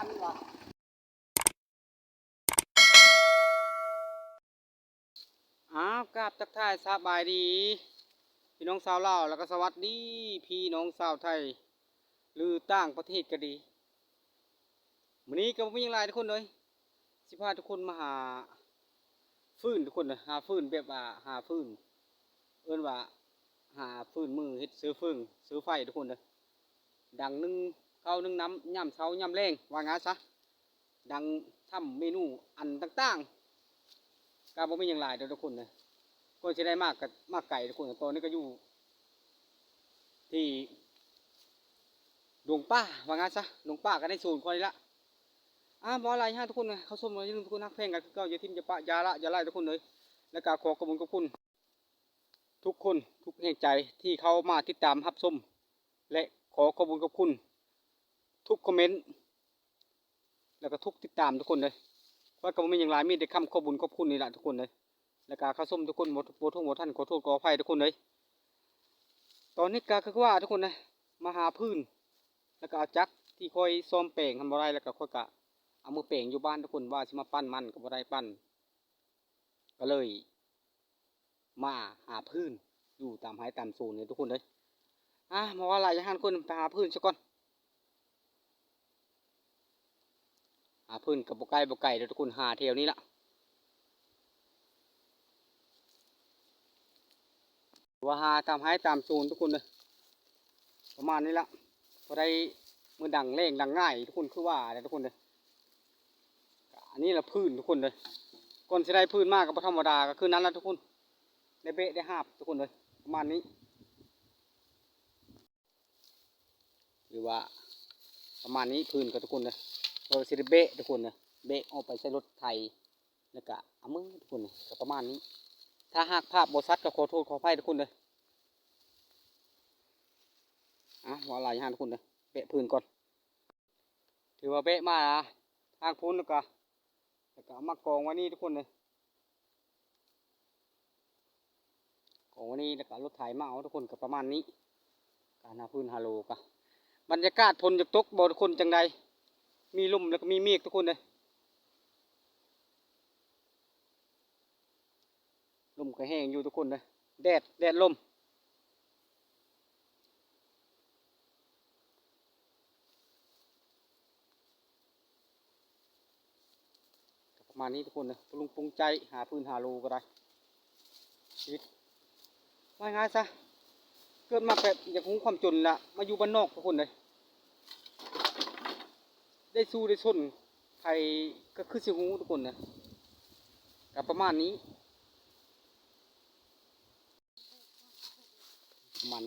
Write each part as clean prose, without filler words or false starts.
อันวะกราบทักทายสบายดีพี่น้องชาวลาวแล้วก็สวัสดีพี่น้องชาวไทยหรือต่างประเทศก็ดีวันนี้ก็ไม่ยังไรทุกคนเลยสิพาทุกคนมาหาฟืนทุกคนเลยหาฟืนแบบว่าหาฟืนเอิ้นว่าหาฟืนมือเฮ็ดซื้อฟืนซื้อไฟทุกคนเลยดังนึ่งข้าวนึ่งน้ำย่ำเช้าย่ำแรงว่างั้นซะดังทำเมนูอันต่างๆก็ไม่ยังไรทุกคนเลยก็จะได้มากไก่ทุกคนตอนนี้ก็อยู่ที่หลวงป้าว่างั้นซะหลวงป้าก็ได้สูนคนละบออะไรฮะทุกคนเลยเขาชมมาอย่าลืมทุกคนนักเพลงกันก็อย่าทิ้งอย่าปะอย่าละอย่าไล่ทุกคนเลยแล้วก็ขอกระบุญขอบคุณทุกคนทุกแห่งใจที่เขามาติดตามรับชมและขอกระบุญขอบคุณทุกคอมเมนต์แล้วก็ทุกติดตามทุกคนเลยว่าก็ไม่อย่างไรมีแต่คำขอบคุญขอบคุณนี่แหละทุกคนเลยแล้วก็เข้าชมทุกคนหมดทุกท่านขอโทษขออภัยทุกคนเลยตอนนี้ก็คือว่าทุกคนนะมาหาพื้นแล้วก็เอาจักที่คอยซ้อมแปลงทำอะไรแล้วก็ค่อยกะเอามือแปลงอยู่บ้านทุกคนว่าจะมาปั้นมันก็บ่ได้ปั้นก็เลยมาหาพื้นอยู่ตามหายตามโซนเนี่ยทุกคนเลยมาว่าอะไรจะหันคนไปหาพื้นซะก่อนหาพื้นกับบ่ไก่เดี๋ยวทุกคนหาเที่ยวนี้ละว่าหาตามหายตามโซนทุกคนเลยประมาณนี้ละพอได้มือดังเร่งดังง่ายทุกคนคือว่าทุกคนเลยอันนี้ละพื้นทุกคนเลยก่อนจะได้พื้นมากก็ธรรมดาก็คือนั้นละทุกคนได้เบะได้หาบทุกคนเลยประมาณนี้หรือว่าประมาณนี้พื้นกับทุกคนเลยเราสิได้เบะทุกคนเลยเบะเอาไปใช้รถไถแล้วก็เอามือทุกคนเลยก็ประมาณนี้ถ้าหากภาพบริษัทก็ขอโทษขออภัยทุกคนเลยว่าอะไรฮะทุกคนเลยเบะพื้นก่อนถือว่าเบะมาทางพื้นแล้วก็มากองไว้นี่ทุกคนเลยกองไว้นี่แล้วก็รถไถมาเอาทุกคนก็ประมาณนี้การหาพื้นฮาโลก็บรรยากาศพลจะตกบ่ทุกคนจังใดมีลมแล้วก็มีเมฆทุกคนเลยลมก็แห้งอยู่ทุกคนเลยแดดลมประมาณนี้ทุกคนเลยปรุงใจหาพื้นหาโลก็ได้ชีวิตว่าง่ายซะเกิดมาแบบอยากคุ้ความจนละมาอยู่บ้านนอกทุกคนเลยได้สู้ได้ชนใครก็คือสิหูทุกคนนะกับประมาณนี้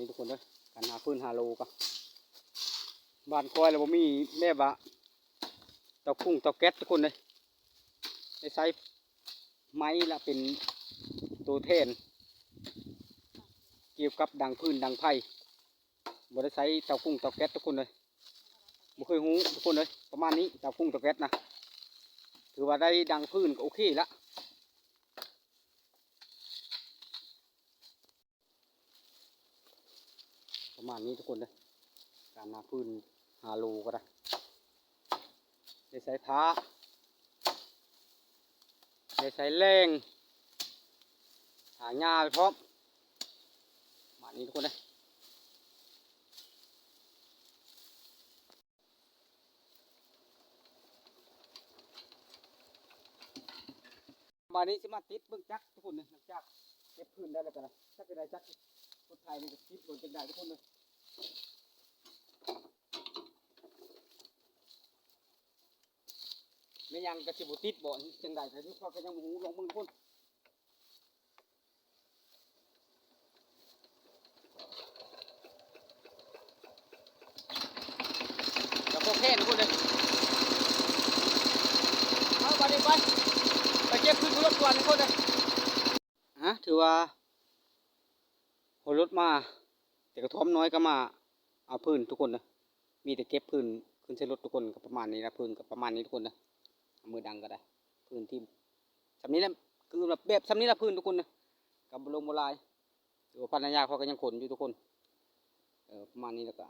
ทุกคนเลยการหาพื้นหาโลกับบ้านคอยเราบ่มีแม่บะเตาพุ่งเตาแก๊สทุกคนเลยได้ใช้ไม้ละเป็นตัวแทนเกี่ยวกับดังพื้นดังไผ่บ่ได้ใช้เตาพุ่งเตาแก๊สทุกคนเลยบ่เคยหูทุกคนเลยประมาณนี้เตาพุ่งเตาแก๊สนะถือว่าได้ดังพื้นโอเคละประมาณนี้ทุกคนเลยการหาพื้นหาโลก็ได้ได้ใช้ผ้าได้ใช้แรงหาหญ้าไปพร้อมประมาณนี้ทุกคนเลยมานี้จะมาติดเบื้องจักทุกคนเลยจักเก็บพื้นได้แล้วกันนะจักจะได้จักรถไทยนี่ก็ติดโดนจังได้ทุกคนเลยไม่ยังกระสิบติดบ่อจังได้แต่ทุกคนก็ยังหูลงเบื้องคนแล้วก็แค่ทุกคนเลยเอาไปดิไปเก็บพื้นรถก่อนทุกคนเลยถือว่าพอรถมาแต่กระท่อมน้อยก็มาเอาพื้นทุกคนนะมีแต่เก็บพื้นขึ้นใช้รถทุกคนกับประมาณนี้นะพื้นกับประมาณนี้ทุกคนนะมือดังก็ได้พื้นที่สำนี้แหละคือแบบสำนี้แหละพื้นทุกคนนะกับบลงบลายหรือว่าพันยาเขาก็ยังขนอยู่ทุกคนประมาณนี้แล้วก็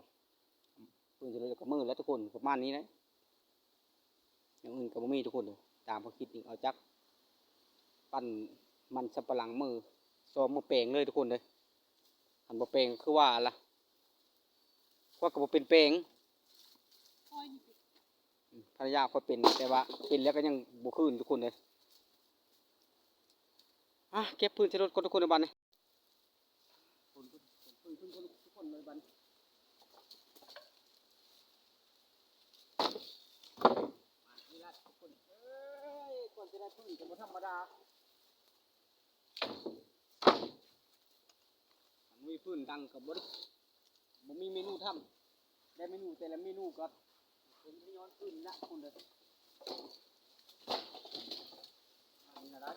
พื้นจะเลยกับมือแล้วทุกคนประมาณนี้นะ อย่างอื่นก็บ่มีทุกคนเลยตามเขาคิดนี่เอาจักปั้นมันสับปะหลังมือซ้อมมือเปลงเลยทุกคนเลยหันบ่เปลงคือว่าล่ะว่าก็บ่เป็นเปลงภรรยาเขาเป็นแต่ว่าเป็นแล้วก็ยังบ่คืนทุกคนเลยเก็บพื้นใช้รถก่อนทุกคนในบ้านนี่พื้นทุกคนในบ้านนี่ละทุกคนก่อนจะได้พื้นก็บ่ธรรมดามีพื้นดังกับบ่มีเมนูทำได้เมนูแต่ละเมนูก็เป็นย้อนพื้นนะทุกคนเลยนี่นะ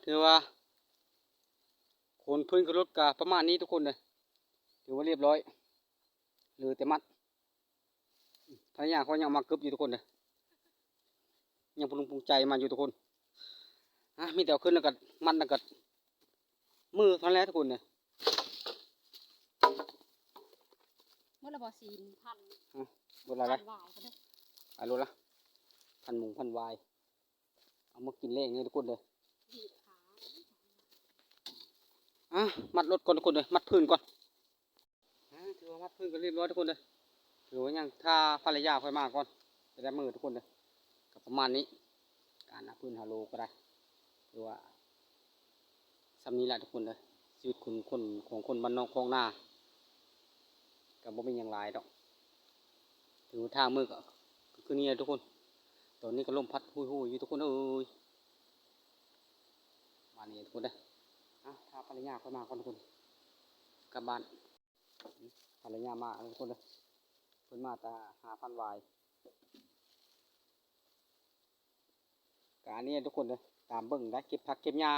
ถือว่าคนพื้นกับรถกาประมาณนี้ทุกคนเลยถือว่าเรียบร้อยหรือแต่มัดภรรยาเขายังมาเกือบอยู่ทุกคนเลยยังปรุงปรุงใจมาอยู่ทุกคนมีแต่เอาขึ้นแล้วก็มัดแล้วก็มือเท่านั้นแหละทุกคนเลยเมื่อเราบอก4,000รถอะไร วายก็ได้รถละพันวายเอามากินเล่งเลยทุกคนเลยดีดขามัดรถก่อนทุกคนเลยมัดพื้นก่อนถือว่ามัดพื้นก็เรียบร้อยทุกคนเลยถือว่ายังถ้าภรรยาค่อยมาก่อนจะได้มือทุกคนเลยกับประมาณนี้การพื้นฮาโลก็ได้หรือว่าซ้ำนี้แหละทุกคนเลยชีวิตคนของคนบ้านนอกคลองนากับบ่มีอย่างไรดอกถือว่าทางมือก็คือนี่ทุกคนตอนนี้ก็ลมพัดหุยอยู่ทุกคนเอ้ยมานี่ทุกคนเลยถ้าภรรยาค่อยมาก่อนทุกคนกลับบ้านภรรยามาทุกคนเลยเพิ่นมาตา5,000วายการนี้ทุกคนเลยตามเบิ่งได้เก็บผักเก็บหญ้า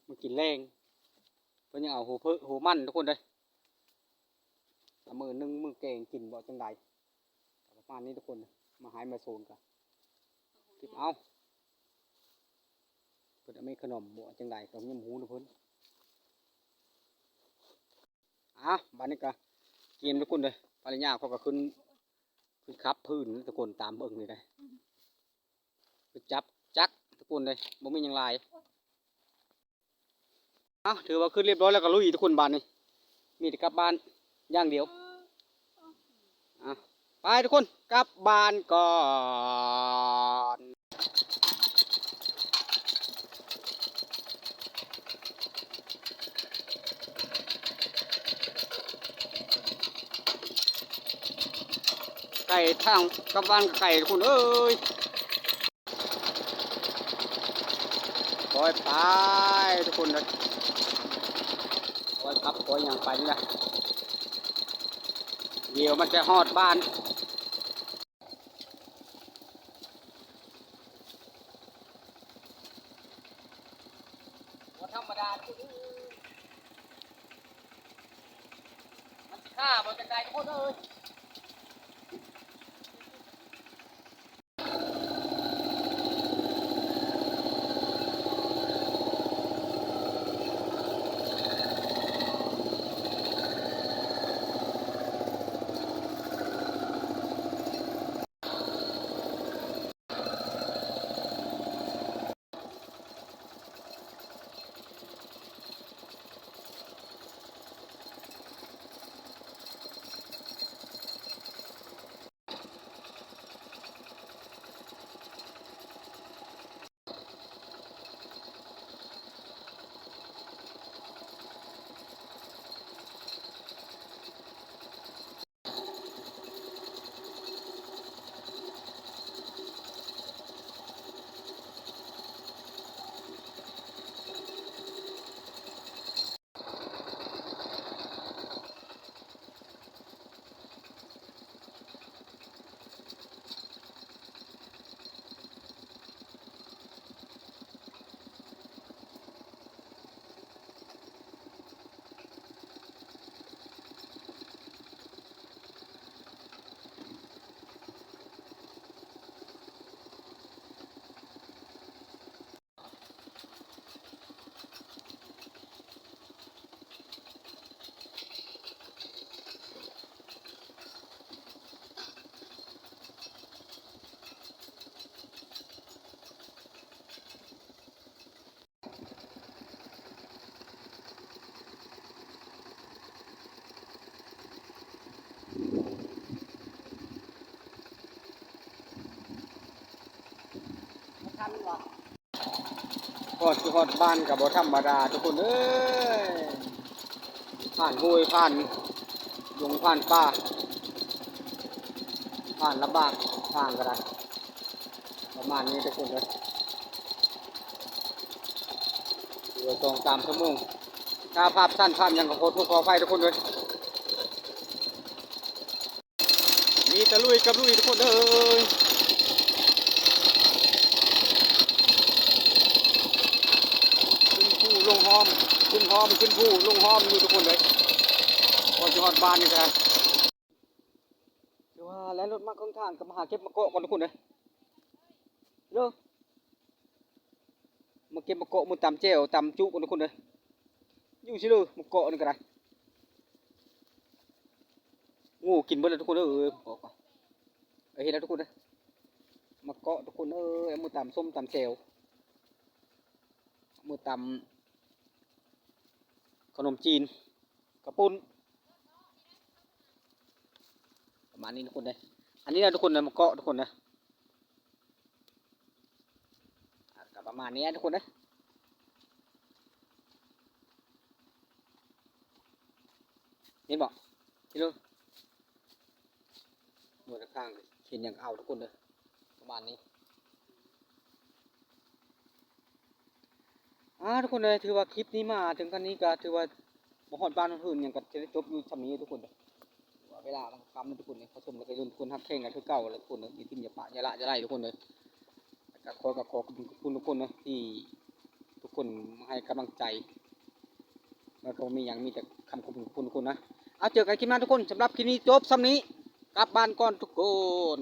มากินแรงเพิ่นยังเอาหูมันทุกคนเลยมือนึ่งมือแกงกินบ่จังใดประมาณนี้ทุกคนมาหายมาโซนกันเก็บเอาเพิ่นไม่ขนมบ่จังใดกับยำหูทุกคนบ้านนี้ก็เกมทุกคนเลยภรรยาเขาก็ขึ้นขับพื้นทุกคนตามเบิ่งนี่ได้จับจักทุกคนเลยบ่มีหยังหลายถือว่าขึ้นเรียบร้อยแล้วก็ลุยทุกคนบ้านนี้มีแต่กลับบ้านอย่างเดียวไปทุกคนกลับบ้านก่อนไก่ทางกลับบ้านไก่ทุกคนเอ้ยปล่อยไปทุกคนเลยปล่อยครับปล่อยอย่างไปนี่แหละเดี๋ยวมันจะฮอดบ้านธรรมดาทุกคนมันสิฆ่ามันจะไกลทุกคนเอ้ย ก่อนสิฮอดบ้านก็บ่ธรรมดาทุกคนเอ้ยผ่านห้วยผ่านดงผ่านป่าผ่านลำบากทางก็ได้ประมาณนี้ทุกคนเลยเรือ2-3 ชั่วโมงถ้าภาพสั้นภาพหยังก็ขอโทษขออภัยทุกคนเลยมีตะลุยกับลุยทุกคนเอ้ยขึ้นผู้ลงหอมขึ้นหอมขึ้นผู้ลงหอมอยู่ทุกคนเลยก่อนจะฮอดบ้านนี่ครับคือว่าแล้วรถมาข้างทางก็มาหาเก็บมะกอกก่อนทุกคนเลยเด้อมาเก็บมะกอกมือตำแจ่วตำจุก่อนทุกคนเลยอยู่สิเลยมะกอกนี่ก็ได้งูกินเบิดเลยทุกคนเอ้ยมะกอกเห็นแล้วทุกคนเลยมะกอกทุกคนเอ้ยเอามือตำส้มตำแจ่วมือตำขนมจีนกระปุ้นประมาณนี้ทุกคนเลยอันนี้นะทุกคนนะมะกอกทุกคนนะก็ประมาณนี้ทุกคนนะเห็นบอกเห็นเลยหน่วยข้างเห็นอย่างเอาทุกคนเลยประมาณนี้ทุกคนเลยถือว่าคลิปนี้มาถึงกันนี้ก็ถือว่าบ่ฮอดบ้านคนอื่นอย่างก็จะได้จบอยู่สำนี้ทุกคนเลยว่าเวลามันคำทุกคนเลยเขาชมแล้วก็รุ่นคนทักแข่งกันคือเก่าเลยทุกคนเลยมีทีมอย่าปะอย่าละอย่าไล่ทุกคนเลยก็ขอขอบคุณทุกคนนะที่ทุกคนให้กำลังใจแล้วก็มีอย่างมีแต่คำขอบคุณทุกคนนะเอาเจอกันคลิปหน้าทุกคนสำหรับคลิปนี้จบสำนี้กลับบ้านก่อนทุกคน